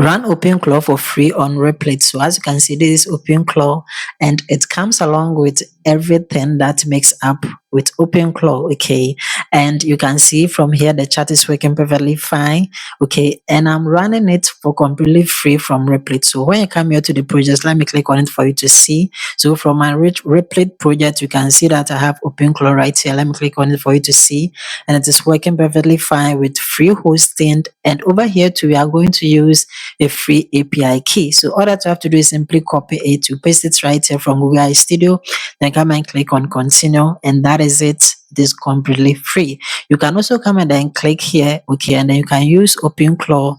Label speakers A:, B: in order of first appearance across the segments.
A: run OpenClaw for free on Replit. So as you can see, this is OpenClaw, and it comes along with everything that makes up with OpenClaw. Okay, and you can see from here the chat is working perfectly fine. Okay, and I'm running it for completely free from Replit. So when you come here to the project, let me click on it for you to see. So from my Replit project, you can see that I have OpenClaw right here. Let me click on it for you to see, and it is working perfectly fine with free hosting. And over here too, we are going to use a free API key. So all that you have to do is simply copy it, you paste it right here from Google Studio, then come and click on continue, and that is it. It is completely free. You can also come and then click here, okay, and then you can use OpenClaw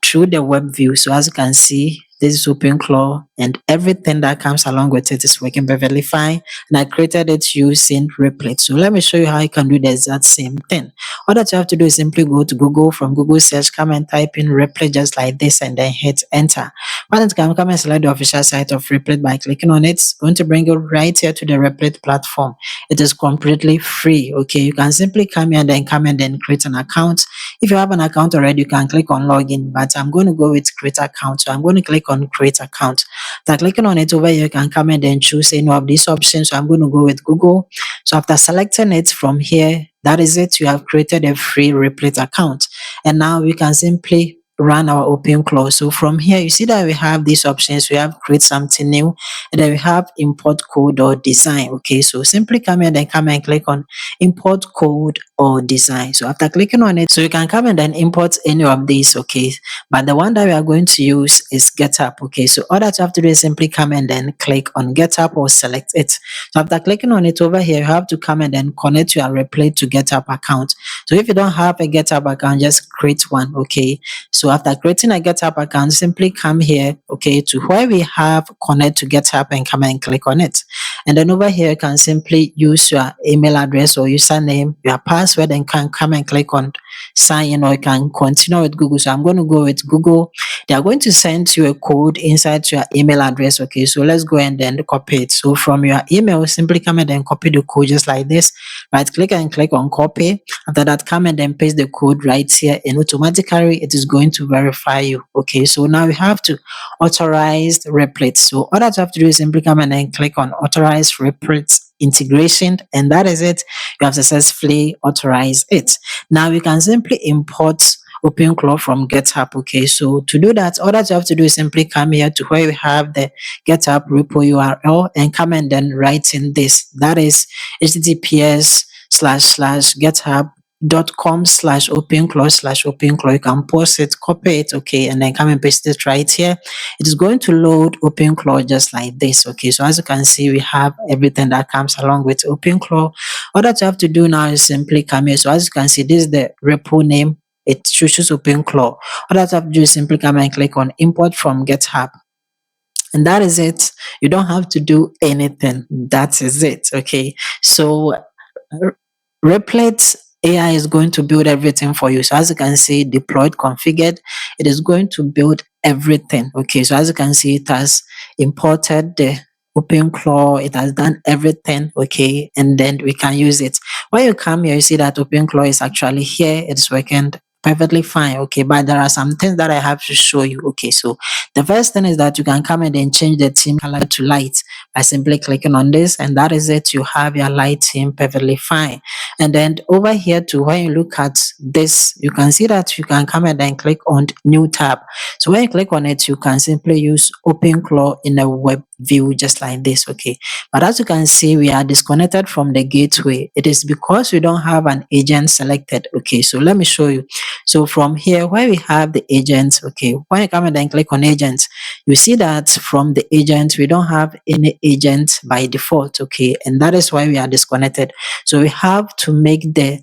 A: through the web view. So as you can see, this is OpenClaw, and everything that comes along with it is working perfectly fine. And I created it using Replit. So let me show you how you can do the exact same thing. All that you have to do is simply go to Google, from Google search, come and type in Replit just like this, and then hit enter. Once it come and select the official site of Replit by clicking on it. It's going to bring you right here to the Replit platform. It is completely free. Okay, you can simply come here and then create an account. If you have an account already, you can click on login, but I'm going to go with create account. So I'm going to click on create account. After clicking on it over here, you can come and then choose any of these options. So I'm going to go with Google. So after selecting it from here, that is it. You have created a free Replit account. And now we can simply run our OpenClaw. So from here, you see that we have these options. We have create something new, and then we have import code or design. Okay, so simply come here, then come and click on import code or design. So after clicking on it, so you can come and then import any of these. Okay, but the one that we are going to use is GitHub. Okay, so all that you have to do is simply come and then click on GitHub or select it. So after clicking on it over here, you have to come and then connect your Replit to GitHub account. So if you don't have a GitHub account, just create one. Okay, so after creating a GitHub account, simply come here, okay, to where we have connect to GitHub and come and click on it. And then over here, you can simply use your email address or username, your password, and can come and click on sign in, or you can continue with Google. So I'm going to go with Google. They are going to send you a code inside your email address. Okay, so let's go and then copy it. So from your email, simply come and then copy the code just like this. Right click and click on copy. After that, come and then paste the code right here, and automatically it is going to verify you. Okay, so now we have to authorize Replit. So all that you have to do is simply come and then click on authorize Replit integration, and that is it. You have successfully authorized it. Now you can simply import OpenClaw from GitHub. Okay, so to do that, all that you have to do is simply come here to where you have the GitHub repo URL and come and then write in this. That is https://github.com/openclaw/openclaw. You can pause it, copy it, okay, and then come and paste it right here. It is going to load OpenClaw just like this. Okay, so as you can see, we have everything that comes along with OpenClaw. All that you have to do now is simply come here. So as you can see, this is the repo name. It chooses OpenClaw. All that you have to do is simply come and click on import from GitHub. And that is it. You don't have to do anything. That is it. Okay. So Replit AI is going to build everything for you. So as you can see, deployed, configured, it is going to build everything. Okay, so as you can see, it has imported the OpenClaw, it has done everything. Okay, and then we can use it. When you come here, you see that OpenClaw is actually here. It's working perfectly fine. Okay, but there are some things that I have to show you. Okay, so the first thing is that you can come and then change the theme color to light by simply clicking on this, and that is it. You have your light theme perfectly fine. And then over here too, when you look at this, you can see that you can come and then click on new tab. So when you click on it, you can simply use OpenClaw in a web view just like this. Okay, but as you can see, we are disconnected from the gateway. It is because we don't have an agent selected. Okay, so let me show you. So from here, where we have the agents, okay, when you come and then click on agents, you see that from the agent, we don't have any agent by default. Okay, and that is why we are disconnected. So we have to make the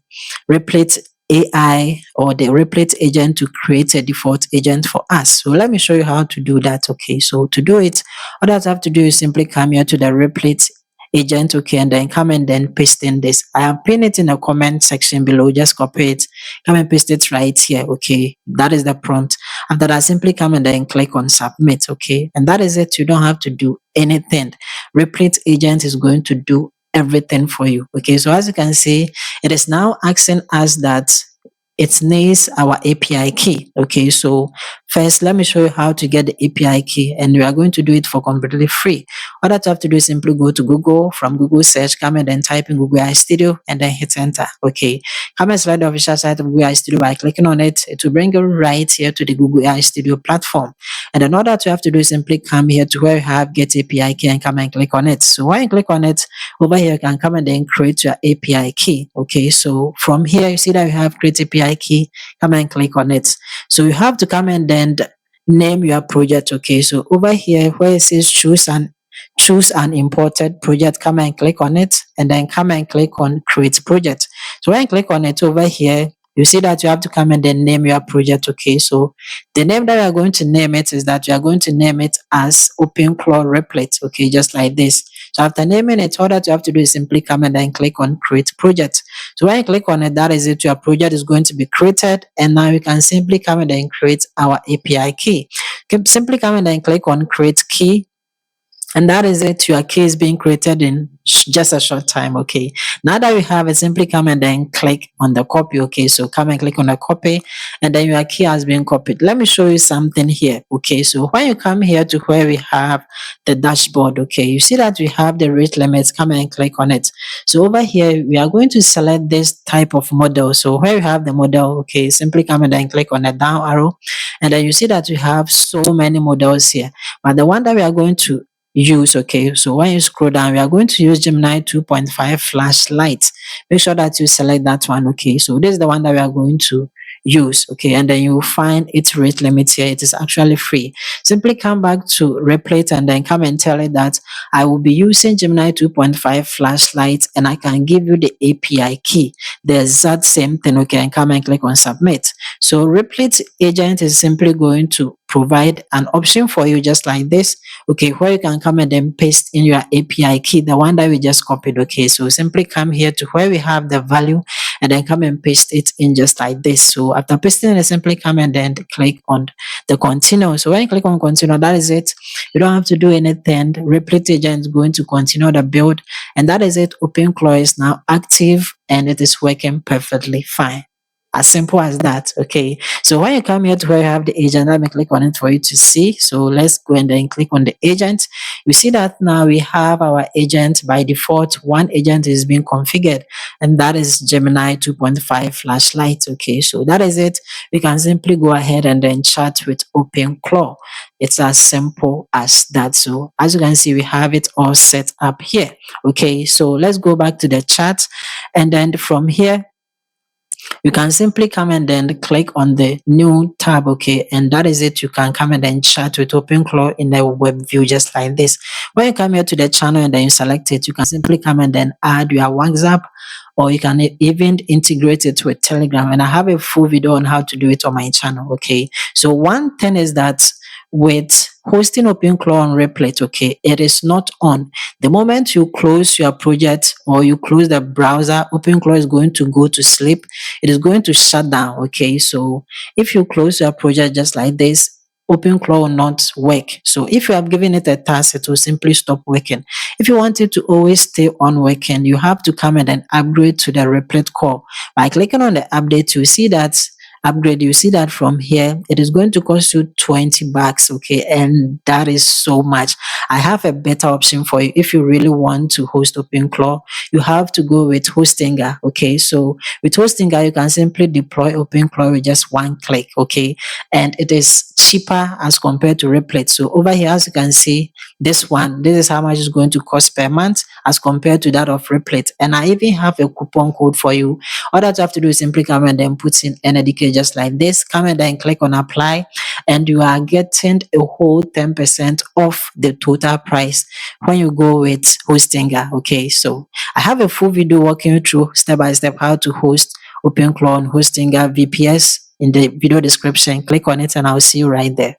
A: Replit AI or the Replit agent to create a default agent for us. So let me show you how to do that. Okay, so to do it, all that I have to do is simply come here to the Replit agent, okay, and then come and then paste in this. I have pinned it in the comment section below. Just copy it, come and paste it right here. Okay, that is the prompt. After that, simply come and then click on submit. Okay, and that is it. You don't have to do anything. Replit agent is going to do everything for you. Okay, so as you can see, it is now asking us that it needs our API key. Okay, so first let me show you how to get the API key, and we are going to do it for completely free. All that you have to do is simply go to Google, from Google search, come and then type in Google AI Studio and then hit enter. Okay, come and select the official site of Google AI Studio by clicking on it. It will bring you right here to the Google AI Studio platform. And then all that you have to do is simply come here to where you have get API key and come and click on it. So when you click on it, over here you can come and then create your API key. Okay, so from here you see that you have create API key, come and click on it. So you have to come and then name your project. Okay, so over here where it says choose an imported project, come and click on it, and then come and click on create project. So when you click on it over here, you see that you have to come and then name your project. Okay, so the name that we are going to name it is that you are going to name it as OpenClaw Replit. Okay, just like this. So after naming it, all that you have to do is simply come and then click on create project. So when you click on it, that is it. Your project is going to be created, and now you can simply come and then create our API key. Simply come and then click on create key, and that is it. Your key is being created in just a short time. Okay. Now that we have it, simply come and then click on the copy. Okay. So come and click on the copy, and then your key has been copied. Let me show you something here. Okay. So when you come here to where we have the dashboard, okay, you see that we have the rate limits. Come and click on it. So over here, we are going to select this type of model. So where you have the model, okay, simply come and then click on the down arrow, and then you see that we have so many models here. But the one that we are going to use, okay, so when you scroll down, we are going to use Gemini 2.5 flashlight. Make sure that you select that one. Okay, so this is the one that we are going to use. Okay, and then you will find its rate limit here. It is actually free. Simply come back to Replit and then come and tell it that I will be using Gemini 2.5 flashlight, and I can give you the API key, the exact same thing. Okay, and come and click on submit. So Replit agent is simply going to provide an option for you just like this. Okay, where you can come and then paste in your API key, the one that we just copied. Okay, so simply come here to where we have the value, and then come and paste it in just like this. So after pasting it, simply come and then click on the continue. So when you click on continue, that is it. You don't have to do anything. Replit agent is going to continue the build, and that is it. OpenClaw is now active and it is working perfectly fine. As simple as that. Okay, so when you come here to where you have the agent, let me click on it for you to see. So let's go and then click on the agent. You see that now we have our agent. By default, one agent is being configured, and that is Gemini 2.5 flashlight. Okay, so that is it. We can simply go ahead and then chat with OpenClaw. It's as simple as that. So as you can see, we have it all set up here. Okay, so let's go back to the chat, and then from here you can simply come and then click on the new tab. Okay, and that is it. You can come and then chat with OpenClaw in the web view just like this. When you come here to the channel and then you select it, you can simply come and then add your WhatsApp, or you can even integrate it with Telegram, and I have a full video on how to do it on my channel. Okay, so one thing is that with hosting OpenClaw on Replit, okay, it is not on. The moment you close your project or you close the browser, OpenClaw is going to go to sleep. It is going to shut down. Okay, so if you close your project just like this, OpenClaw will not work. So if you have given it a task, it will simply stop working. If you want it to always stay on working, you have to come and then upgrade to the Replit core. By clicking on the update, you see that upgrade, you see that from here it is going to cost you 20 bucks. Okay, and that is so much. I have a better option for you. If you really want to host OpenClaw, you have to go with Hostinger. Okay, so with Hostinger you can simply deploy OpenClaw with just one click. Okay, and it is cheaper as compared to Replit. So over here, as you can see, this is how much it's going to cost per month as compared to that of Replit. And I even have a coupon code for you. All that you have to do is simply come and then put in NDK just like this. Come and then click on apply, and you are getting a whole 10% off the total price when you go with Hostinger. Okay, so I have a full video walking you through step by step how to host OpenClaw on Hostinger VPS in the video description. Click on it and I'll see you right there.